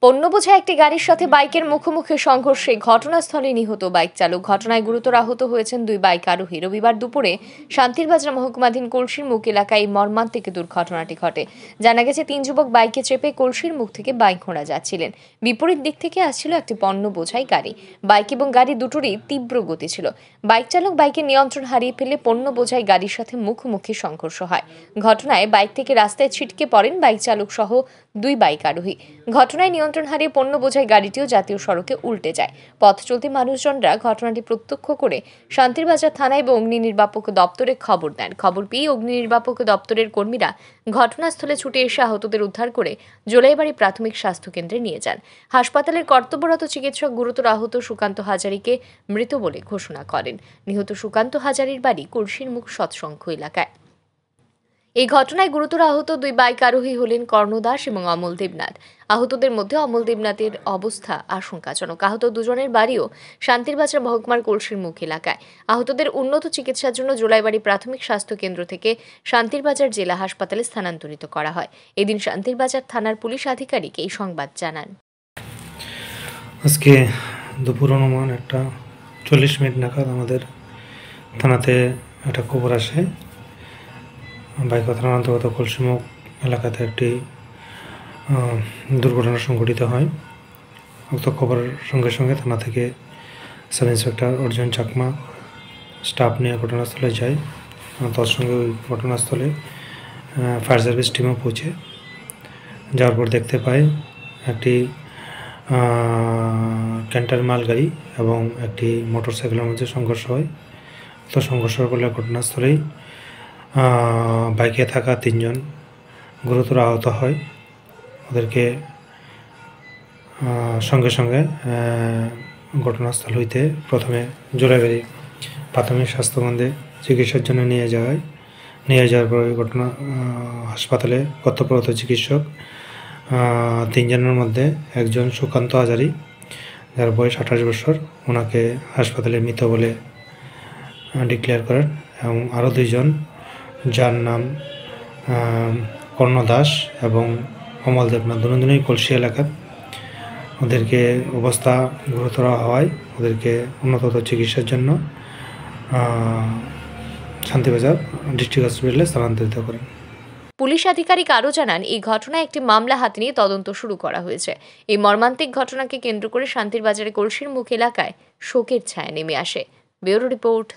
পণ্যবোঝাই একটি গাড়ির সাথে বাইকের মুখোমুখি সংঘর্ষে ঘটনাস্থলে নিহত বাইক চালক। ঘটনায় গুরুতর আহত হয়েছেন দুই বাইক আরোহী। রবিবার দুপুরে শান্তিরবাজার মহকুমাধীন কলসির মুখ এলাকায় মর্মান্তিক দুর্ঘটনাটি ঘটে। জানা গেছে, তিন যুবক বাইকে চেপে কলসির মুখ থেকে বাইকোড়া যাচ্ছিলেন। বিপরীত দিক থেকে আসছিল একটি পণ্য বোঝাই গাড়ি। বাইক এবং গাড়ি দুটোরই তীব্র গতি ছিল। বাইক চালক বাইকের নিয়ন্ত্রণ হারিয়ে ফেলে পণ্য বোঝাই গাড়ির সাথে মুখোমুখি সংঘর্ষ হয়। ঘটনায় বাইক থেকে রাস্তায় ছিটকে পড়েন বাইক চালক সহ দুই বাইক আরোহী। ঘটনায় নিয়ন্ত্রণ হারিয়ে পণ্য বোঝাই গাড়িটিও জাতীয় সড়কে উল্টে যায়। পথ চলতি মানুষজনরা ঘটনাটি প্রত্যক্ষ করে শান্তিরবাজার থানায় এবং অগ্নি নির্বাপক দপ্তরে খবর দেন। খবর পেয়ে অগ্নি নির্বাপক দপ্তরের কর্মীরা ঘটনাস্থলে ছুটে এসে আহতদের উদ্ধার করে জোলাইবাড়ি প্রাথমিক স্বাস্থ্য কেন্দ্রে নিয়ে যান। হাসপাতালের কর্তব্যরত চিকিৎসক গুরুতর আহত সুকান্ত হাজারিকে মৃত বলে ঘোষণা করেন। নিহত সুকান্ত হাজারির বাড়ি কলসির মুখ সৎসংঘ এলাকায়। এই ঘটনায় গুরুতর আহত দুই বাইক আরোহী হলেন কর্ণ দাস এবং অমল দেবনাথ। আহতদের মধ্যে অমল দেবনাথের অবস্থা আশঙ্কাজনক। আহত দুজনের বাড়িও শান্তিরবাজার মহকুমার কলসির মুখ এলাকায়। আহতদের উন্নত চিকিৎসার জন্য জোলাইবাড়ি প্রাথমিক স্বাস্থ্য কেন্দ্র থেকে শান্তিরবাজার জেলা হাসপাতালে স্থানান্তরিত করা হয়। এদিন শান্তিরবাজার থানার পুলিশ আধিকারিক এই সংবাদ জানান। আজকে দুপুর অনুমান 1:40 নাগাদ আমাদের থানাতে একটা খবর আসে। বাইকা থানার অন্তর্গত কলসিমুখ এলাকাতে একটি দুর্ঘটনা সংঘটিত হয়। উক্ত খবরের সঙ্গে সঙ্গে থানা থেকে sub inspector Arjun Chakma staff নিয়ে ঘটনাস্থলে যায়। তার সঙ্গে ওই ঘটনাস্থলে ফায়ার সার্ভিস টিমও পৌঁছে যাওয়ার পর দেখতে পায় একটি ক্যান্টার মালগাড়ি এবং একটি মোটরসাইকেলের মধ্যে সংঘর্ষ হয়। তো সংঘর্ষের ফলে ঘটনাস্থলেই বাইকে থাকা 3 জন গুরুতর আহত হয়। ওদেরকে সঙ্গে সঙ্গে ঘটনাস্থল হইতে প্রথমে জোলাইবাড়ি প্রাথমিক স্বাস্থ্যকেন্দ্রে চিকিৎসার জন্য নিয়ে যাওয়ার পরে ঘটনা হাসপাতালে কর্তব্যরত চিকিৎসক 3 জনের মধ্যে একজন সুকান্ত হাজারি, যার বয়স 28 বছর, ওনাকে হাসপাতালে মৃত বলে ডিক্লেয়ার করেন এবং আরও 2 জন, যার নাম কর্ণ দাস এবং অমল দেবনাথ, দুজনেই কলসি এলাকার। ওদেরকে অবস্থা গুরুতর হওয়ায় ওদেরকে উন্নত চিকিৎসার জন্য শান্তিবাজার ডিস্ট্রিক্ট হসপিটালে স্থানান্তরিত করেন। পুলিশ আধিকারিক আরও জানান, এই ঘটনায় একটি মামলা হাতে নিয়ে তদন্ত শুরু করা হয়েছে। এই মর্মান্তিক ঘটনাকে কেন্দ্র করে শান্তিরবাজারে কলসির মুখ এলাকায় শোকের ছায়া নেমে আসে। Bureau report,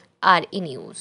RE news.